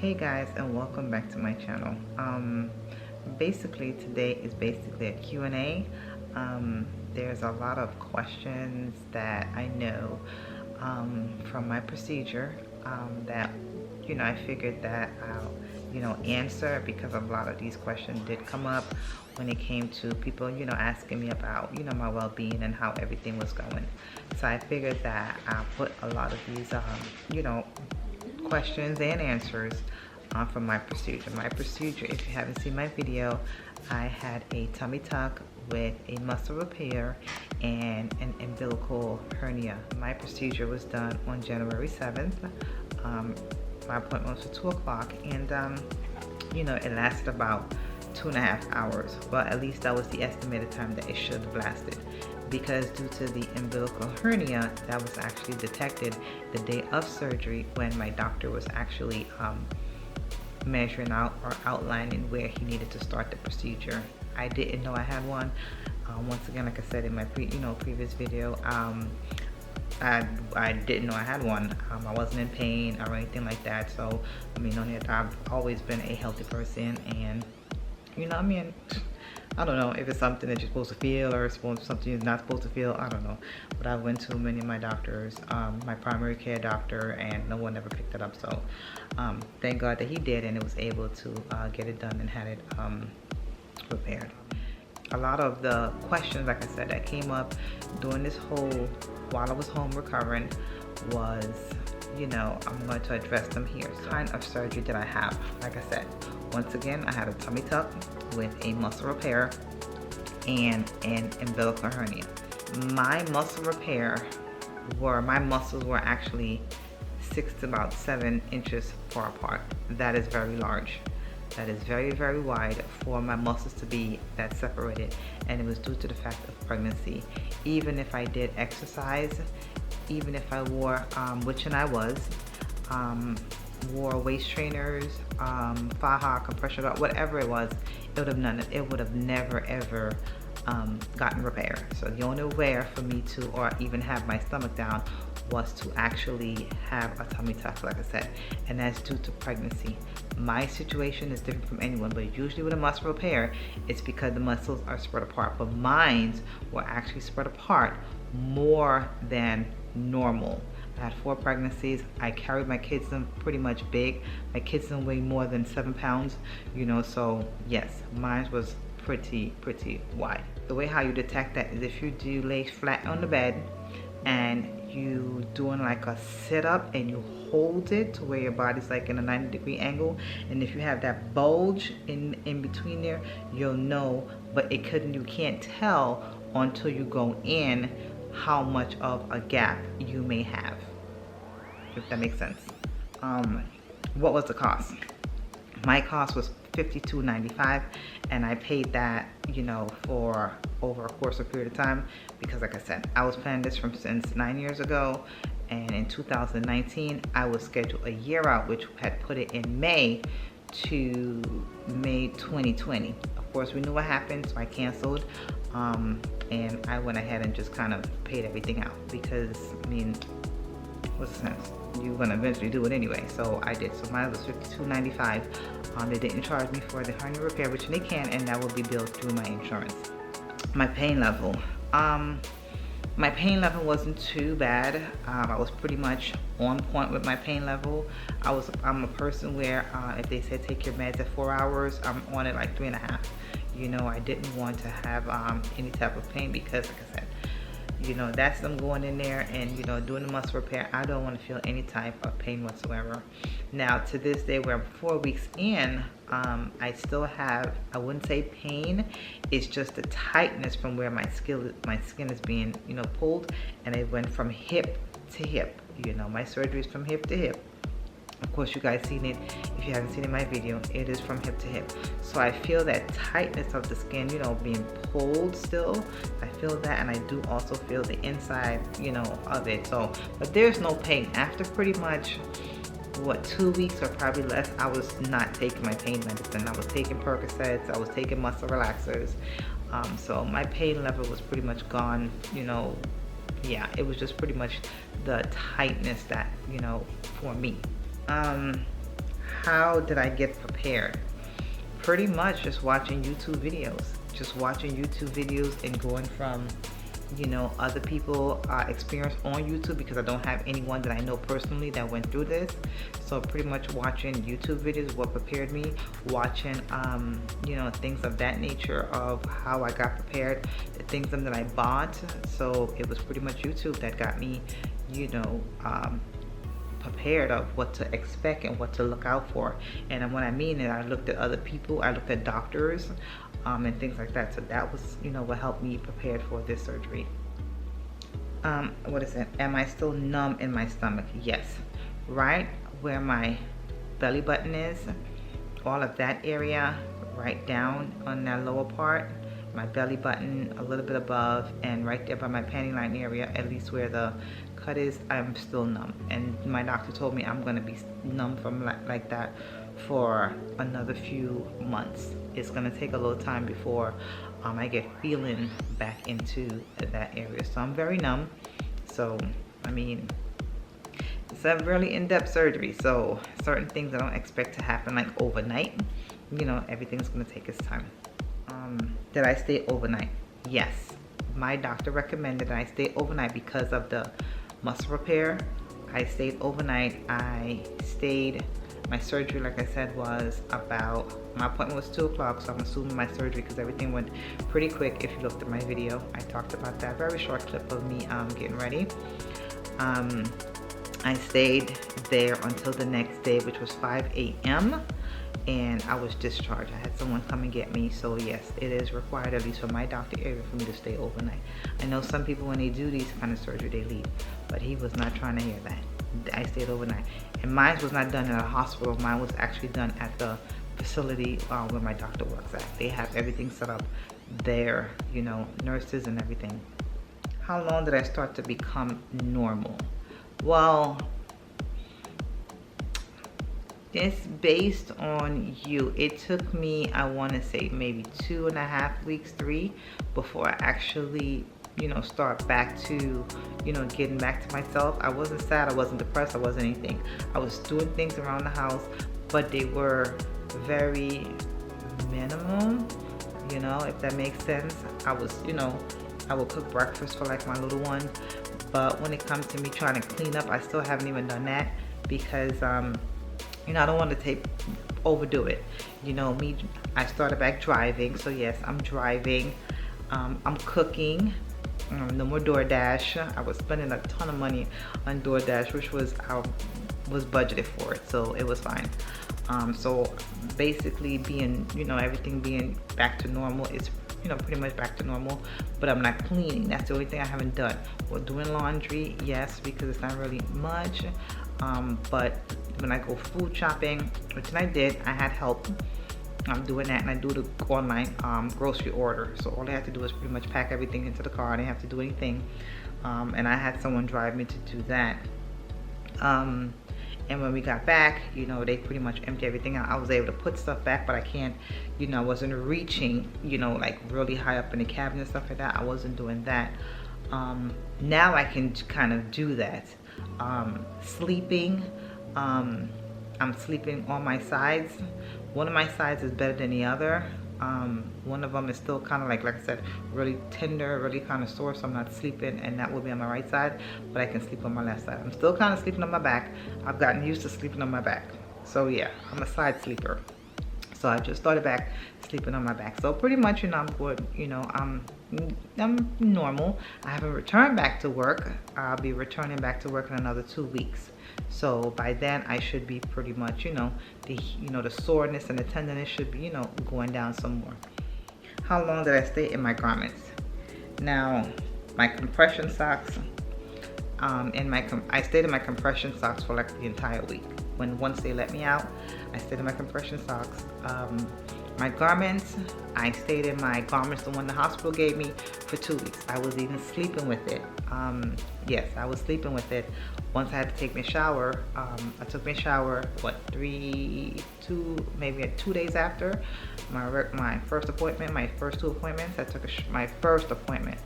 Hey guys, and welcome back to my channel. Basically today is basically a Q&A. There's a lot of questions that I know from my procedure that I figured that I'll answer, because a lot of these questions did come up when it came to people asking me about my well-being and how everything was going. So I figured that I'll put a lot of these questions and answers from my procedure. My procedure, if you haven't seen my video, I had a tummy tuck with a muscle repair and an umbilical hernia. My procedure was done on January 7th. My appointment was for 2 o'clock, and it lasted about 2.5 hours. Well, at least that was the estimated time that it should have lasted, because due to the umbilical hernia that was actually detected the day of surgery, when my doctor was actually measuring out or outlining where he needed to start the procedure. I didn't know I had one. Once again, like I said in my previous video, I didn't know I had one. I wasn't in pain or anything like that. So I've always been a healthy person, and I don't know if it's something that you're supposed to feel or something you're not supposed to feel. I don't know. But I went to many of my doctors, my primary care doctor, and no one ever picked it up. So thank God that he did, and it was able to get it done and had it repaired. A lot of the questions, like I said, that came up during this while I was home recovering was, I'm going to address them here. So, kind of surgery that I have, like I said, once again, I had a tummy tuck with a muscle repair and an umbilical hernia. My muscle repair my muscles were actually 6 to about 7 inches far apart. That is very large. That is very, very wide for my muscles to be that separated, and it was due to the fact of pregnancy. Even if I did exercise, even if I wore, which and I was, wore waist trainers, faja, compression belt, whatever it was, it would have never ever gotten repair. So the only way for me to, or even have my stomach down, was to actually have a tummy tuck, like I said, and that's due to pregnancy. My situation is different from anyone, but usually with a muscle repair, it's because the muscles are spread apart, but mine were actually spread apart more than normal. I had 4 pregnancies. I carried my kids in pretty much big. My kids didn't weigh more than 7 pounds, so yes, mine was pretty wide. The way how you detect that is if you do lay flat on the bed and you doing like a sit-up and you hold it to where your body's like in a 90-degree angle, and if you have that bulge in between there, you'll know, but you can't tell until you go in how much of a gap you may have, if that makes sense. What was the cost? My cost was $52.95, and I paid that for over a course of period of time, because like I said, I was planning this since 9 years ago, and in 2019 I was scheduled a year out, which had put it in May to May 2020. Of course, we knew what happened, so I canceled, and I went ahead and just kind of paid everything out, because what's the sense? You're gonna eventually do it anyway. So I did. So mine was $52.95. They didn't charge me for the hernia repair, which they can, and that will be billed through my insurance. My pain level. My pain level wasn't too bad. I was pretty much on point with my pain level. I'm a person where if they said take your meds at 4 hours, I'm on it like 3.5. I didn't want to have any type of pain, because like I said, that's them going in there and doing the muscle repair. I don't want to feel any type of pain whatsoever. Now to this day, where I'm 4 weeks in, I still have, I wouldn't say pain, it's just the tightness from where my skin is being pulled, and it went from hip to hip. My surgery is from hip to hip. Of course, you guys seen it. If you haven't seen it in my video, it is from hip to hip. So I feel that tightness of the skin, being pulled still. I feel that, and I do also feel the inside, of it. So, but there's no pain. After pretty much, 2 weeks or probably less, I was not taking my pain medicine. I was taking Percocets, I was taking muscle relaxers. So my pain level was pretty much gone, yeah, it was just pretty much the tightness that, for me. how did I get prepared? Pretty much just watching YouTube videos. Just watching YouTube videos and going from, you know, other people experience on YouTube, because I don't have anyone that I know personally that went through this. So pretty much watching YouTube videos what prepared me, watching you know, things of that nature of how I got prepared, the things that I bought. So it was pretty much YouTube that got me, you know, prepared of what to expect and what to look out for. And when I mean it, I looked at other people, I looked at doctors, and things like that. So that was, you know, what helped me prepared for this surgery. What is it? Am I still numb in my stomach? Yes. Right where my belly button is, all of that area, right down on that lower part, my belly button, a little bit above, and right there by my panty line area, at least where the cut is, I'm still numb. And my doctor told me I'm gonna be numb from like that for another few months. It's gonna take a little time before I get feeling back into that area. So I'm very numb. So I mean, it's a really in-depth surgery, so certain things I don't expect to happen like overnight. You know, everything's gonna take its time. Did I stay overnight? Yes. My doctor recommended that I stay overnight because of the muscle repair. I stayed overnight. My surgery, like I said, was about, my appointment was 2 o'clock, so I'm assuming my surgery, because everything went pretty quick. If you looked at my video, I talked about that. Very short clip of me getting ready. I stayed there until the next day, which was 5 a.m. and I was discharged. I had someone come and get me. So yes, it is required, at least for my doctor area, for me to stay overnight. I know some people, when they do these kind of surgery, they leave, but he was not trying to hear that. I stayed overnight, and mine was not done in a hospital. Mine was actually done at the facility where my doctor works at. They have everything set up there, you know, nurses and everything. How long did I start to become normal? Well, it's based on you. It took me, I want to say maybe 2.5 weeks, 3, before I actually, you know, start back to, you know, getting back to myself. I wasn't sad, I wasn't depressed, I wasn't anything. I was doing things around the house, but they were very minimum, you know, if that makes sense. I was, you know, I would cook breakfast for like my little one, but when it comes to me trying to clean up, I still haven't even done that, because you know, I don't want to overdo it. You know, I started back driving, so yes, I'm driving. I'm cooking. No more DoorDash. I was spending a ton of money on DoorDash, which was, I was budgeted for it, so it was fine. So basically being, you know, everything being back to normal, it's, you know, pretty much back to normal, but I'm not cleaning. That's the only thing I haven't done. Well, doing laundry, yes, because it's not really much. But when I go food shopping, which I did, I had help. I'm doing that, and I do the online grocery order. So all I have to do is pretty much pack everything into the car. I didn't have to do anything. And I had someone drive me to do that. And when we got back, you know, they pretty much emptied everything out. I was able to put stuff back, but I can't, you know, I wasn't reaching, you know, like really high up in the cabinet and stuff like that. I wasn't doing that. Now I can kind of do that. Sleeping, I'm sleeping on my sides. One of my sides is better than the other. One of them is still kind of like I said, really tender, really kind of sore, so I'm not sleeping, and that will be on my right side, but I can sleep on my left side. I'm still kind of sleeping on my back. I've gotten used to sleeping on my back. So yeah, I'm a side sleeper. So I just started back sleeping on my back. So pretty much, you know, I'm good. You know, I'm normal. I haven't returned back to work. I'll be returning back to work in another 2 weeks. So by then I should be pretty much, you know, the soreness and the tenderness should be, you know, going down some more. How long did I stay in my garments? Now, my compression socks, I stayed in my compression socks for like the entire week. Once they let me out, I stayed in my compression socks. My garments, I stayed in my garments, the one the hospital gave me, for 2 weeks. I was even sleeping with it. Yes, I was sleeping with it. Once I had to take my shower, I took my shower, maybe 2 days after my first appointment, my first 2 appointments. I took my first appointment.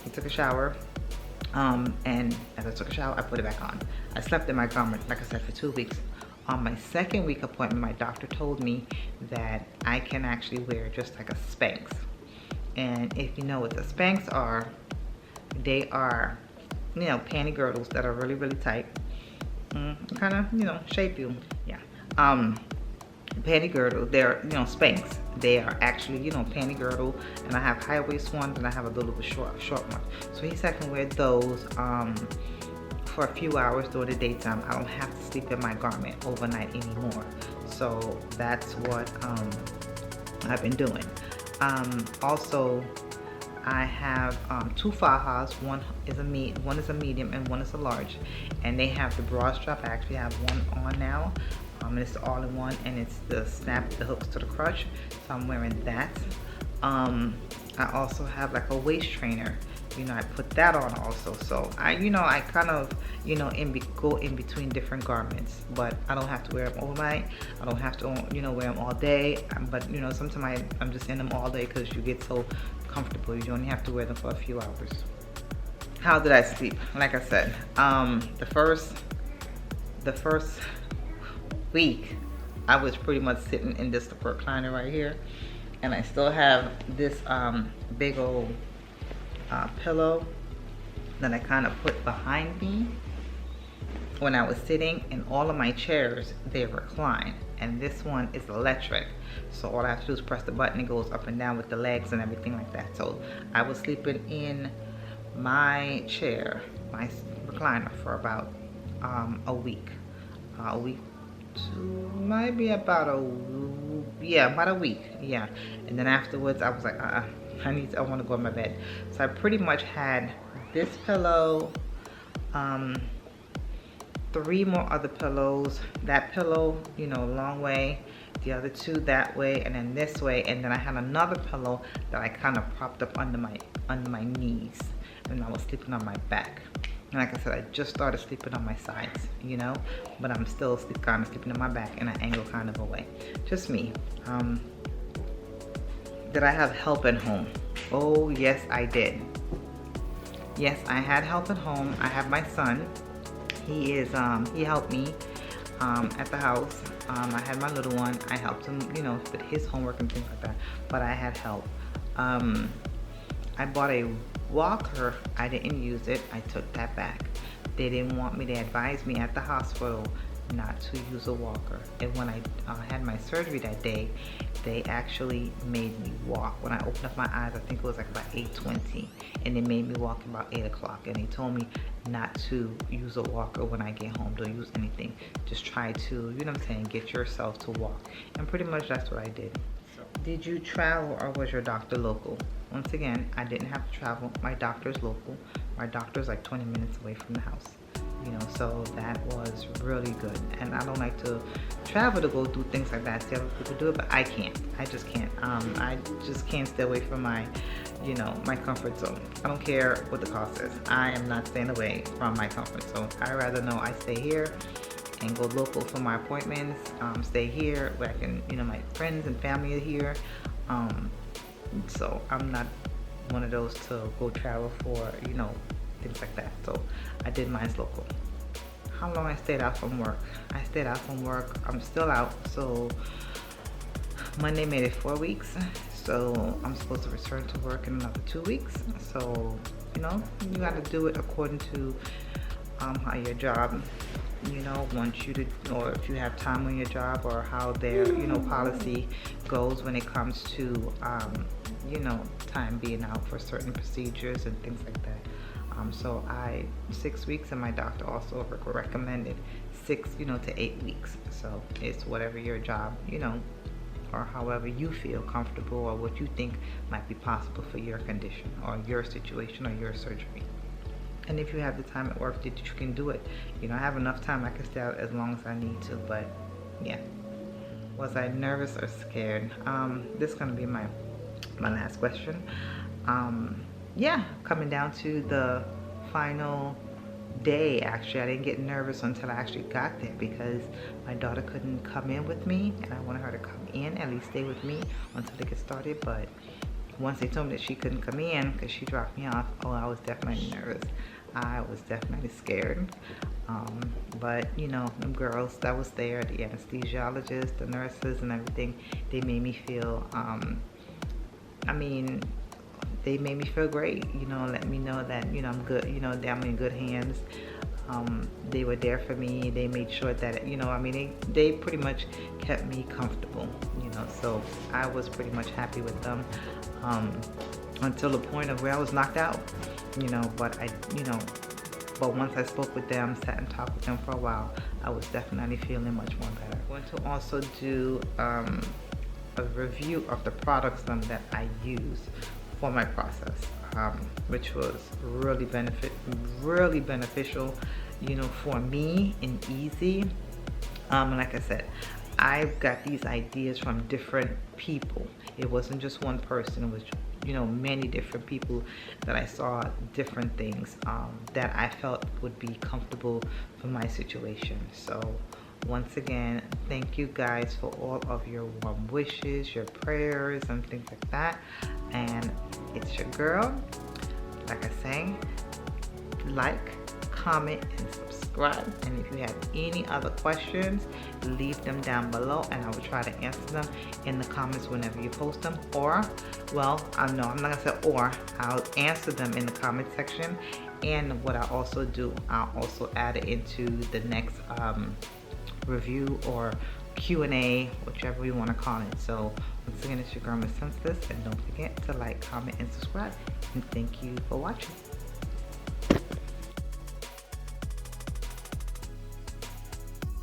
I took a shower, and as I took a shower, I put it back on. I slept in my garment, like I said, for 2 weeks. On my second week appointment, my doctor told me that I can actually wear just like a Spanx. And if you know what the Spanx are, they are, you know, panty girdles that are really, really tight. Kind of, you know, shape you. Yeah. Panty girdle, they're, you know, Spanx. They are actually, you know, panty girdle. And I have high waist ones and I have a little bit short one. So he said I can wear those for a few hours during the daytime. I don't have to sleep in my garment overnight anymore. So that's what I've been doing. Also, I have two fajas. One is a medium and one is a large, and they have the bra strap. I actually have one on now. And it's all in one, and it's the snap, the hooks to the crotch. So I'm wearing that. I also have like a waist trainer. You know, I put that on also. So I kind of, you know, go in between different garments, but I don't have to wear them overnight. I don't have to, you know, wear them all day. But you know, sometimes I'm just in them all day because you get so comfortable. You only have to wear them for a few hours. How did I sleep? Like I said, the first week, I was pretty much sitting in this recliner right here, and I still have this big old pillow that I kind of put behind me when I was sitting, and all of my chairs, they recline, and this one is electric, so all I have to do is press the button. It goes up and down with the legs and everything like that. So I was sleeping in my chair, my recliner, for about a week to maybe about a week. Yeah. And then afterwards I was like, I want to go in my bed. So I pretty much had this pillow, 3 more other pillows, that pillow, you know, long way, the other 2 that way, and then this way, and then I had another pillow that I kind of propped up under my knees, and I was sleeping on my back. And like I said, I just started sleeping on my sides, you know, but I'm still kind of sleeping on my back in an angle kind of a way. Just me. Did I have help at home? Oh, yes, I did. Yes, I had help at home. I have my son. He helped me at the house. I had my little one. I helped him, you know, with his homework and things like that. But I had help. I bought a walker. I didn't use it. I took that back. They didn't want me. They advised me at the hospital not to use a walker. And when I had my surgery that day, they actually made me walk. When I opened up my eyes, I think it was like about 8:20, and they made me walk about 8 o'clock. And they told me not to use a walker when I get home. Don't use anything. Just try to, you know what I'm saying, get yourself to walk. And pretty much that's what I did. So, did you travel or was your doctor local? Once again, I didn't have to travel. My doctor's local. My doctor's like 20 minutes away from the house. You know, so that was really good. And I don't like to travel to go do things like that. See other people do it, but I can't. I just can't. I just can't stay away from my, you know, my comfort zone. I don't care what the cost is. I am not staying away from my comfort zone. I rather know I stay here and go local for my appointments. Stay here where I can, you know, my friends and family are here. So I'm not one of those to go travel for, you know, things like that. So I did mine's local. How long I stayed out from work? I stayed out from work. I'm still out. So Monday made it 4 weeks. So I'm supposed to return to work in another 2 weeks. So, you know, you got to do it according to how your job, you know, wants you to, or if you have time on your job, or how their, you know, policy goes when it comes to, you know, time being out for certain procedures and things like that. So 6 weeks, and my doctor also recommended 6, you know, to 8 weeks. So it's whatever your job, you know, or however you feel comfortable, or what you think might be possible for your condition or your situation or your surgery. And if you have the time at work that you can do it, you know, I have enough time. I can stay out as long as I need to. But yeah, was I nervous or scared? This is gonna be my last question. Yeah, coming down to the final day, actually, I didn't get nervous until I actually got there, because my daughter couldn't come in with me, and I wanted her to come in, at least stay with me until they get started. But once they told me that she couldn't come in because she dropped me off, oh, I was definitely nervous. I was definitely scared. But you know, them girls that was there, the anesthesiologists, the nurses and everything, they made me feel, I mean, they made me feel great, you know, let me know that, you know, I'm good, you know, that I'm in good hands. They were there for me. They made sure that, you know, I mean, they pretty much kept me comfortable, you know, so I was pretty much happy with them, until the point of where I was knocked out, you know, but but once I spoke with them, sat and talked with them for a while, I was definitely feeling much more better. I'm going to also do a review of the products that I use for my process, which was really beneficial, you know, for me and easy. Like I said, I've got these ideas from different people. It wasn't just one person. It was, you know, many different people that I saw different things that I felt would be comfortable for my situation. So once again, thank you guys for all of your warm wishes, your prayers, and things like that. And it's your girl. Like I say, like, comment, and subscribe. And if you have any other questions, leave them down below, and I will try to answer them in the comments whenever you post them. Or, well, no, I'm not gonna say or. I'll answer them in the comment section. And what I also do, I'll also add it into the next review or Q&A, whichever you want to call it. So once again, it's your girl Miss Senseless, and don't forget to like, comment, and subscribe. And thank you for watching.